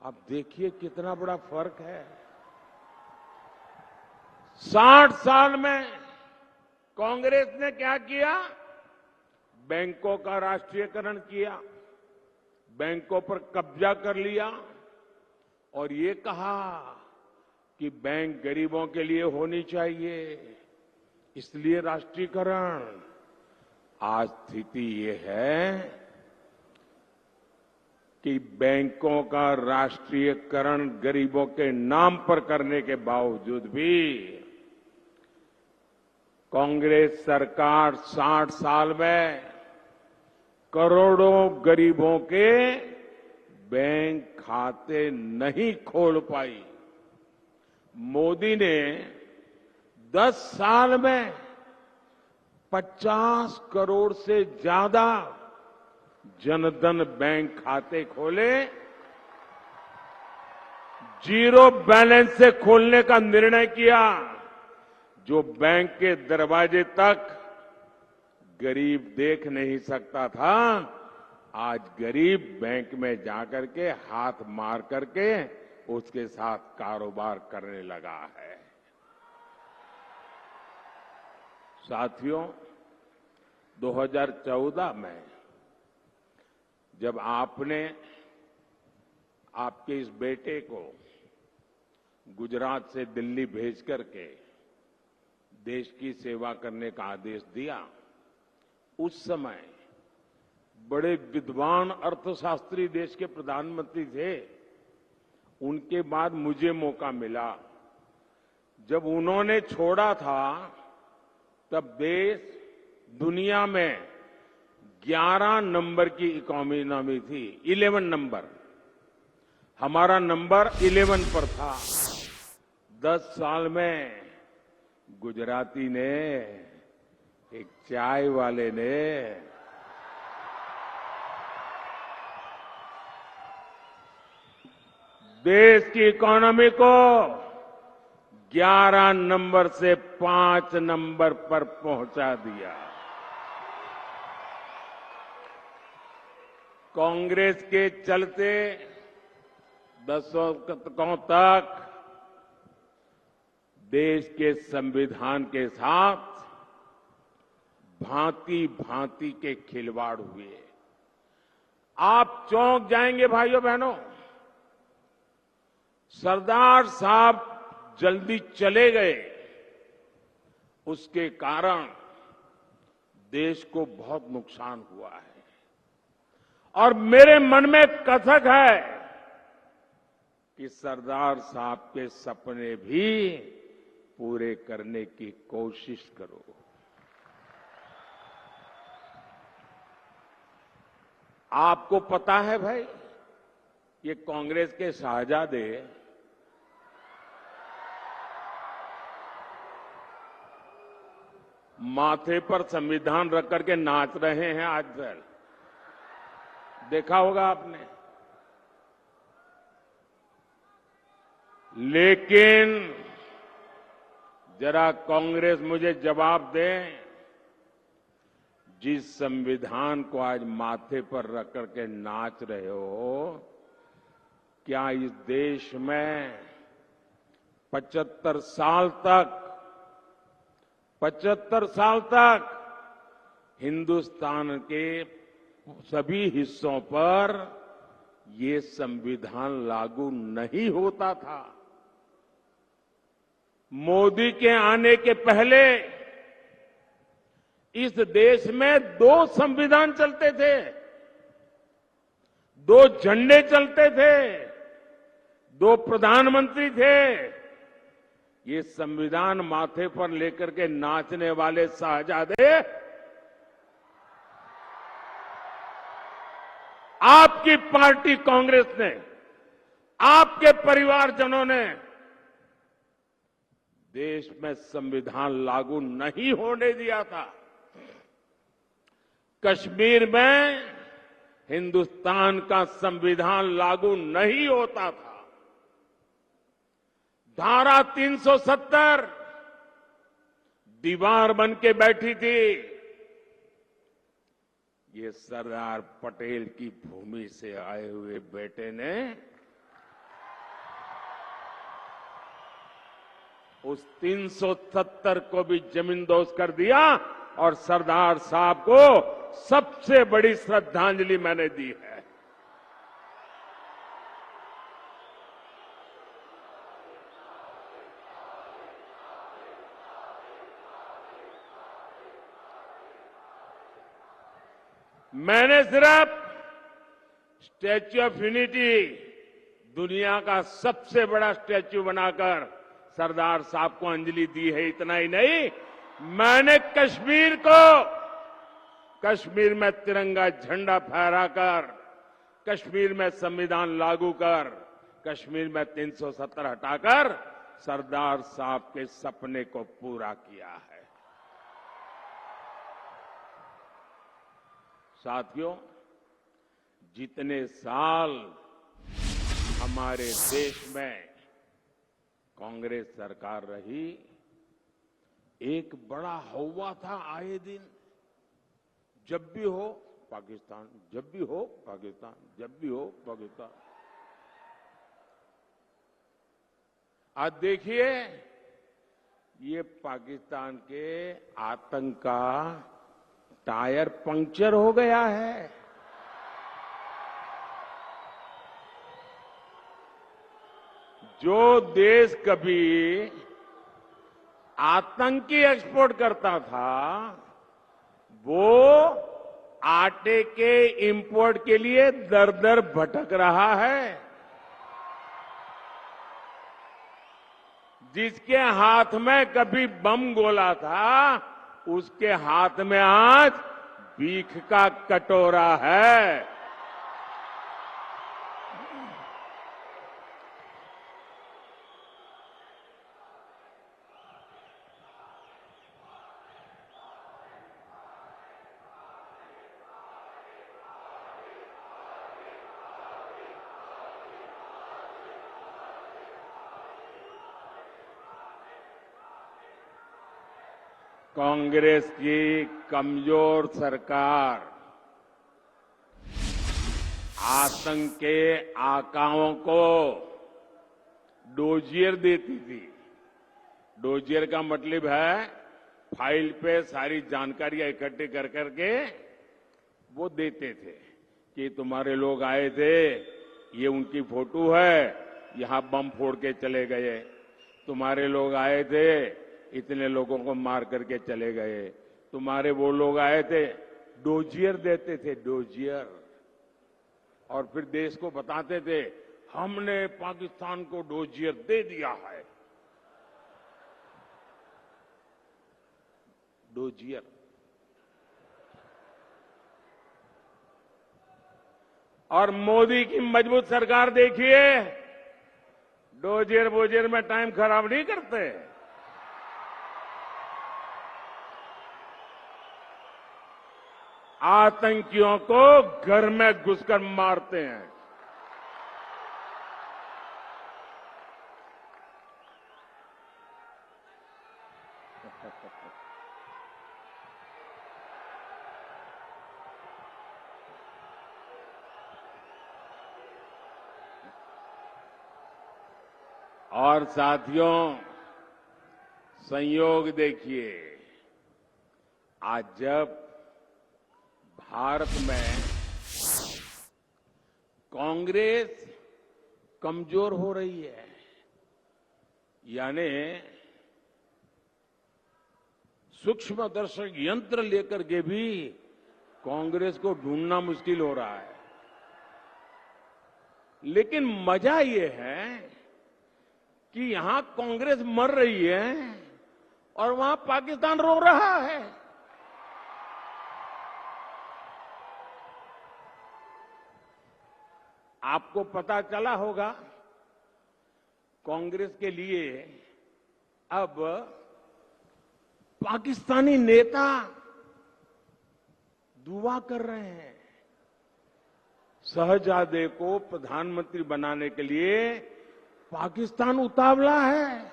अब देखिए कितना बड़ा फर्क है। 60 साल में कांग्रेस ने क्या किया? बैंकों का राष्ट्रीयकरण किया, बैंकों पर कब्जा कर लिया और ये कहा कि बैंक गरीबों के लिए होनी चाहिए, इसलिए राष्ट्रीयकरण। आज स्थिति ये है कि बैंकों का राष्ट्रीयकरण गरीबों के नाम पर करने के बावजूद भी कांग्रेस सरकार 60 साल में करोड़ों गरीबों के बैंक खाते नहीं खोल पाई। मोदी ने 10 साल में 50 करोड़ से ज्यादा जनधन बैंक खाते खोले। जीरो बैलेंस से खोलने का निर्णय किया। जो बैंक के दरवाजे तक गरीब देख नहीं सकता था, आज गरीब बैंक में जाकर के हाथ मार करके उसके साथ कारोबार करने लगा है। साथियों, 2014 में जब आपने आपके इस बेटे को गुजरात से दिल्ली भेज करके देश की सेवा करने का आदेश दिया, उस समय बड़े विद्वान अर्थशास्त्री देश के प्रधानमंत्री थे। उनके बाद मुझे मौका मिला। जब उन्होंने छोड़ा था तब देश दुनिया में 11 नंबर की इकोनॉमी थी, 11 नंबर। हमारा नंबर 11 पर था। 10 साल में गुजराती ने, एक चाय वाले ने देश की इकोनॉमी को 11 नंबर से 5 नंबर पर पहुंचा दिया। कांग्रेस के चलते दशकों तक देश के संविधान के साथ भांति भांति के खिलवाड़ हुए। आप चौंक जाएंगे भाइयों बहनों। सरदार साहब जल्दी चले गए, उसके कारण देश को बहुत नुकसान हुआ है। और मेरे मन में कसक है कि सरदार साहब के सपने भी पूरे करने की कोशिश करो। आपको पता है भाई, ये कांग्रेस के शाहजादे माथे पर संविधान रख करके नाच रहे हैं आजकल। देखा होगा आपने। लेकिन जरा कांग्रेस मुझे जवाब दे, जिस संविधान को आज माथे पर रख करके नाच रहे हो, क्या इस देश में 75 साल तक हिंदुस्तान के सभी हिस्सों पर ये संविधान लागू नहीं होता था? मोदी के आने के पहले इस देश में 2 संविधान चलते थे, 2 झंडे चलते थे, 2 प्रधानमंत्री थे। ये संविधान माथे पर लेकर के नाचने वाले शाहजादे आपकी पार्टी कांग्रेस ने, आपके परिवारजनों ने देश में संविधान लागू नहीं होने दिया था। कश्मीर में हिंदुस्तान का संविधान लागू नहीं होता था। धारा 370 दीवार बन के बैठी थी। ये सरदार पटेल की भूमि से आए हुए बेटे ने उस 370 को भी जमींदोज कर दिया और सरदार साहब को सबसे बड़ी श्रद्धांजलि मैंने दी है। मैंने सिर्फ स्टैच्यू ऑफ यूनिटी दुनिया का सबसे बड़ा स्टैच्यू बनाकर सरदार साहब को अंजलि दी है, इतना ही नहीं, मैंने कश्मीर में तिरंगा झंडा फहराकर, कश्मीर में संविधान लागू कर, कश्मीर में 370 हटाकर सरदार साहब के सपने को पूरा किया है। साथियों, जितने साल हमारे देश में कांग्रेस सरकार रही, एक बड़ा हौवा था आए दिन, जब भी हो पाकिस्तान, जब भी हो पाकिस्तान, जब भी हो पाकिस्तान। आज देखिए, ये पाकिस्तान के आतंक का टायर पंक्चर हो गया है। जो देश कभी आतंकी एक्सपोर्ट करता था, वो आटे के इंपोर्ट के लिए दर दर भटक रहा है। जिसके हाथ में कभी बम गोला था, उसके हाथ में आज भीख का कटोरा है। कांग्रेस की कमजोर सरकार आतंक के आकाओं को डोजियर देती थी। डोजियर का मतलब है फाइल पे सारी जानकारियां इकट्ठी कर करके वो देते थे कि तुम्हारे लोग आए थे, ये उनकी फोटो है, यहां बम फोड़ के चले गए, तुम्हारे लोग आए थे, इतने लोगों को मार करके चले गए, तुम्हारे वो लोग आए थे, डोजियर देते थे, डोजियर। और फिर देश को बताते थे, हमने पाकिस्तान को डोजियर दे दिया है। डोजियर। और मोदी की मजबूत सरकार देखिए, डोजियर बोजियर में टाइम खराब नहीं करते। आतंकियों को घर में घुसकर मारते हैं। और साथियों, संयोग देखिए, आज जब भारत में कांग्रेस कमजोर हो रही है, यानी सूक्ष्मदर्शक यंत्र लेकर के भी कांग्रेस को ढूंढना मुश्किल हो रहा है। लेकिन मजा ये है कि यहां कांग्रेस मर रही है और वहां पाकिस्तान रो रहा है। आपको पता चला होगा, कांग्रेस के लिए अब पाकिस्तानी नेता दुआ कर रहे हैं। शहजादे को प्रधानमंत्री बनाने के लिए पाकिस्तान उतावला है।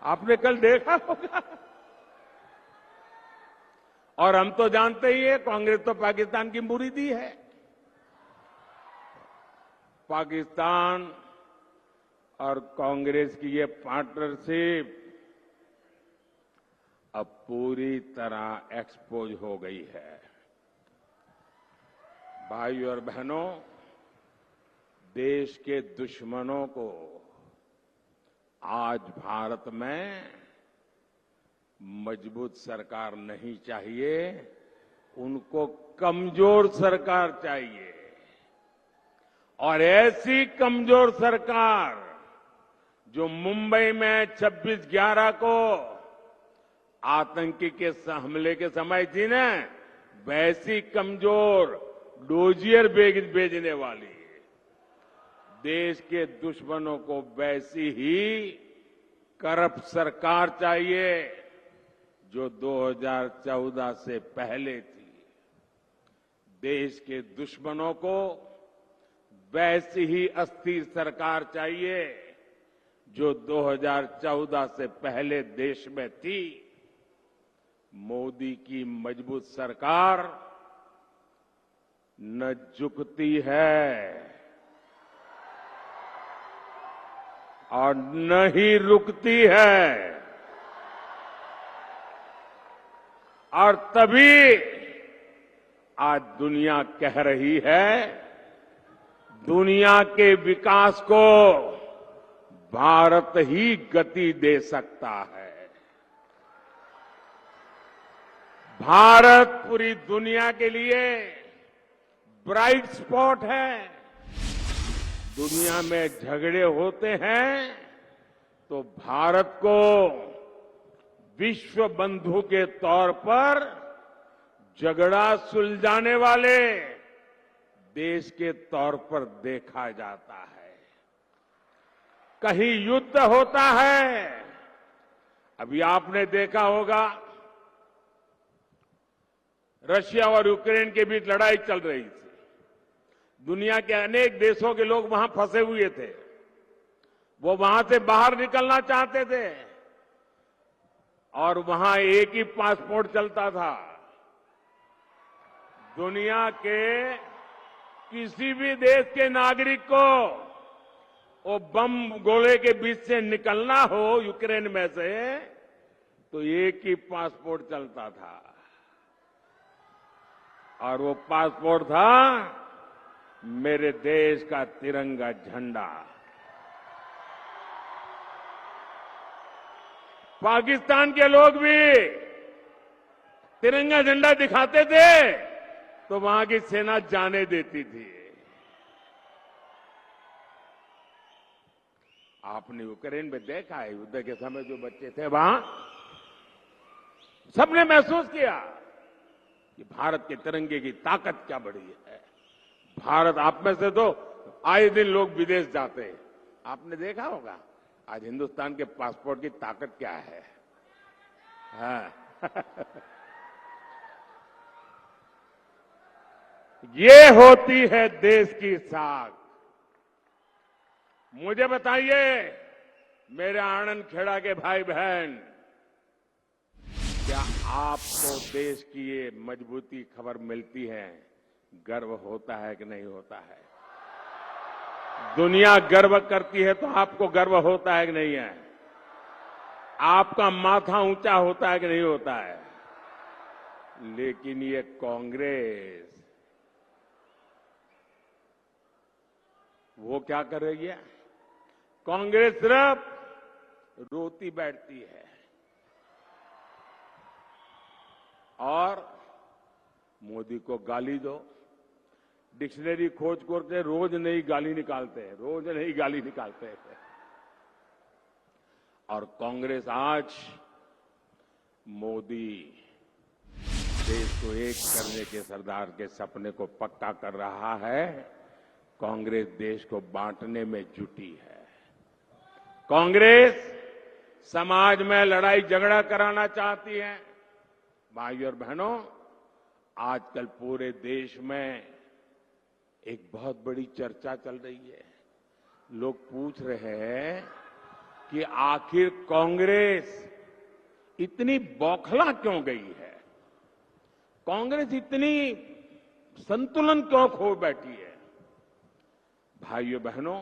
आपने कल देखा होगा। और हम तो जानते ही है, कांग्रेस तो पाकिस्तान की मुरीदी है। पाकिस्तान और कांग्रेस की ये पार्टनरशिप अब पूरी तरह एक्सपोज हो गई है। भाइयों और बहनों, देश के दुश्मनों को आज भारत में मजबूत सरकार नहीं चाहिए, उनको कमजोर सरकार चाहिए। और ऐसी कमजोर सरकार जो मुंबई में 26/11 को आतंकी के हमले के समय थी ना, वैसी कमजोर डोजियर भेजने वाली देश के दुश्मनों को वैसी ही करप्ट सरकार चाहिए जो 2014 से पहले थी। देश के दुश्मनों को वैसी ही अस्थिर सरकार चाहिए जो 2014 से पहले देश में थी। मोदी की मजबूत सरकार न झुकती है और न ही रुकती है। और तभी आज दुनिया कह रही है, दुनिया के विकास को भारत ही गति दे सकता है। भारत पूरी दुनिया के लिए ब्राइट स्पॉट है। दुनिया में झगड़े होते हैं तो भारत को विश्व बंधु के तौर पर झगड़ा सुलझाने वाले देश के तौर पर देखा जाता है। कहीं युद्ध होता है, अभी आपने देखा होगा रशिया और यूक्रेन के बीच लड़ाई चल रही थी। दुनिया के अनेक देशों के लोग वहां फंसे हुए थे, वो वहां से बाहर निकलना चाहते थे और वहां एक ही पासपोर्ट चलता था। दुनिया के किसी भी देश के नागरिक को वो बम गोले के बीच से निकलना हो यूक्रेन में से, तो एक ही पासपोर्ट चलता था और वो पासपोर्ट था मेरे देश का तिरंगा झंडा। पाकिस्तान के लोग भी तिरंगा झंडा दिखाते थे तो वहां की सेना जाने देती थी। आपने यूक्रेन में देखा है, युद्ध के समय जो बच्चे थे वहां, सबने महसूस किया कि भारत के तिरंगे की ताकत क्या बड़ी है। भारत, आप में से तो आए दिन लोग विदेश जाते हैं, आपने देखा होगा आज हिंदुस्तान के पासपोर्ट की ताकत क्या है। हाँ। ये होती है देश की साख। मुझे बताइए मेरे आनंद खेड़ा के भाई बहन, क्या आपको देश की ये मजबूती खबर मिलती है, गर्व होता है कि नहीं होता है? दुनिया गर्व करती है तो आपको गर्व होता है कि नहीं है? आपका माथा ऊंचा होता है कि नहीं होता है? लेकिन ये कांग्रेस, वो क्या कर रही है? कांग्रेस सिर्फ रोती बैठती है और मोदी को गाली दो। डिक्शनरी खोज करके रोज नई गाली निकालते हैं, रोज नई गाली निकालते हैं। और कांग्रेस आज मोदी देश को एक करने के सरदार के सपने को पक्का कर रहा है। कांग्रेस देश को बांटने में जुटी है। कांग्रेस समाज में लड़ाई झगड़ा कराना चाहती है। भाइयों और बहनों, आजकल पूरे देश में एक बहुत बड़ी चर्चा चल रही है। लोग पूछ रहे हैं कि आखिर कांग्रेस इतनी बौखला क्यों गई है? कांग्रेस इतनी संतुलन क्यों खो बैठी है? भाइयों बहनों,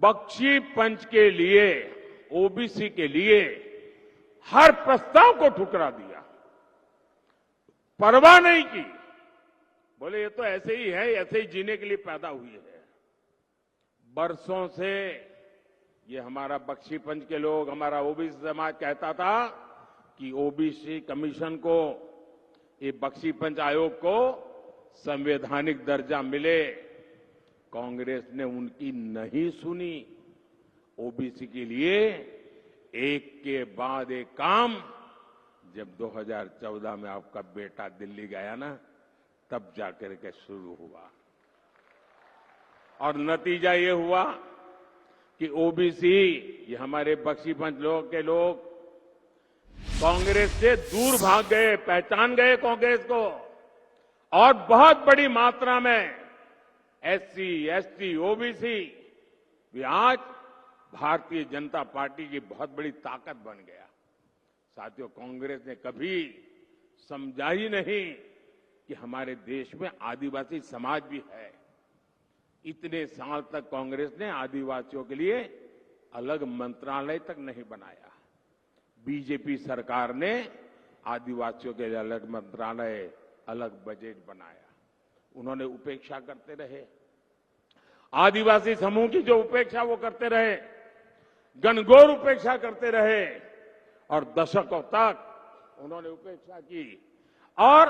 बख्शी पंच के लिए, ओबीसी के लिए हर प्रस्ताव को ठुकरा दिया, परवाह नहीं की। बोले ये तो ऐसे ही है, ऐसे ही जीने के लिए पैदा हुई है। बरसों से ये हमारा बख्शी पंच के लोग, हमारा ओबीसी समाज कहता था कि ओबीसी कमीशन को, ये बख्शी पंच आयोग को संवैधानिक दर्जा मिले। कांग्रेस ने उनकी नहीं सुनी। ओबीसी के लिए एक के बाद एक काम, जब 2014 में आपका बेटा दिल्ली गया ना, तब जाकर के शुरू हुआ। और नतीजा ये हुआ कि ओबीसी, ये हमारे बख्शी पंच लोग के लोग कांग्रेस से दूर भाग गए, पहचान गए कांग्रेस को। और बहुत बड़ी मात्रा में एससी, एसटी, ओबीसी भी आज भारतीय जनता पार्टी की बहुत बड़ी ताकत बन गया। साथियों, कांग्रेस ने कभी समझा ही नहीं कि हमारे देश में आदिवासी समाज भी है। इतने साल तक कांग्रेस ने आदिवासियों के लिए अलग मंत्रालय तक नहीं बनाया। बीजेपी सरकार ने आदिवासियों के लिए अलग मंत्रालय, अलग बजट बनाया। उन्होंने उपेक्षा करते रहे, आदिवासी समूह की जो उपेक्षा वो करते रहे, घनघोर उपेक्षा करते रहे और दशकों तक उन्होंने उपेक्षा की और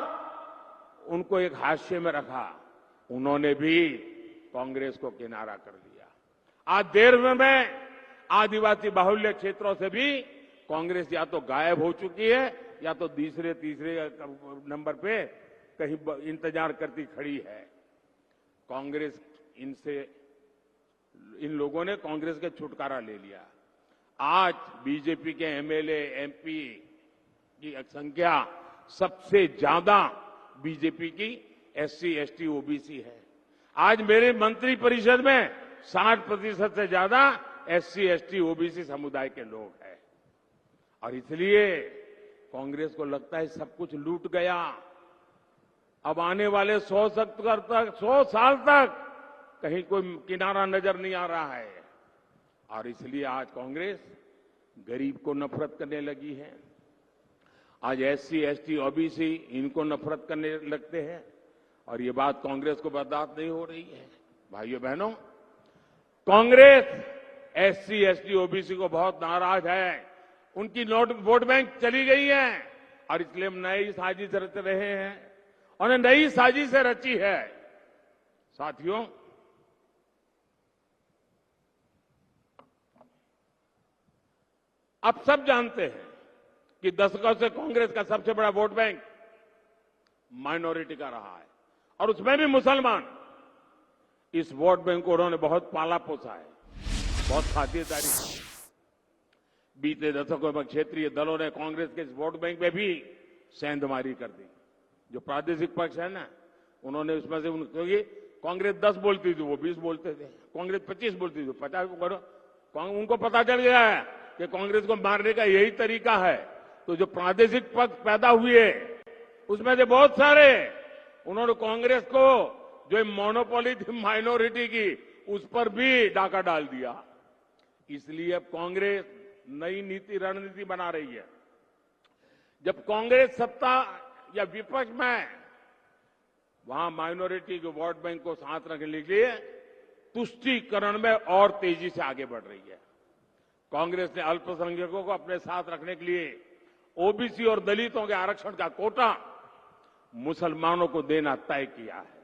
उनको एक हाशिए में रखा। उन्होंने भी कांग्रेस को किनारा कर लिया। आज देश में आदिवासी बाहुल्य क्षेत्रों से भी कांग्रेस या तो गायब हो चुकी है या तो तीसरे नंबर पे कहीं इंतजार करती खड़ी है। कांग्रेस इन लोगों ने कांग्रेस के छुटकारा ले लिया। आज बीजेपी के एमएलए, एमपी की संख्या सबसे ज्यादा बीजेपी की एससी, एसटी, ओबीसी है। आज मेरे मंत्री परिषद में 60% से ज्यादा एससी, एसटी, ओबीसी समुदाय के लोग हैं। और इसलिए कांग्रेस को लगता है सब कुछ लूट गया। अब आने वाले 100 साल तक कहीं कोई किनारा नजर नहीं आ रहा है। और इसलिए आज कांग्रेस गरीब को नफरत करने लगी है। आज एससी, एसटी, ओबीसी इनको नफरत करने लगते हैं और ये बात कांग्रेस को बर्दाश्त नहीं हो रही है। भाइयों बहनों, कांग्रेस एससी, एसटी, ओबीसी को बहुत नाराज है। उनकी वोट बैंक चली गई है और इसलिए हम नई साजिश रच रहे हैं। उन्हें नई साजिशें रची है। साथियों, अब सब जानते हैं कि दशकों से कांग्रेस का सबसे बड़ा वोट बैंक माइनॉरिटी का रहा है और उसमें भी मुसलमान। इस वोट बैंक को उन्होंने बहुत पाला पोसा है, बहुत खातिरदारी की। बीते दशकों में क्षेत्रीय दलों ने कांग्रेस के इस वोट बैंक में भी सेंधमारी कर दी। जो प्रादेशिक पक्ष है ना, उन्होंने उसमें से क्योंकि कांग्रेस 10 बोलती थी, वो 20 बोलते थे। कांग्रेस 25 बोलती थी, 50 करो। उनको पता चल गया है कि कांग्रेस को मारने का यही तरीका है। तो जो प्रादेशिक पक्ष पैदा हुए उसमें से बहुत सारे उन्होंने कांग्रेस को जो मोनोपोली थी माइनॉरिटी की, उस पर भी डाका डाल दिया। इसलिए अब कांग्रेस नई नीति रणनीति बना रही है। जब कांग्रेस सत्ता या विपक्ष में, वहां माइनॉरिटी के वोट बैंक को साथ रखने के लिए तुष्टीकरण में और तेजी से आगे बढ़ रही है। कांग्रेस ने अल्पसंख्यकों को अपने साथ रखने के लिए ओबीसी और दलितों के आरक्षण का कोटा मुसलमानों को देना तय किया है।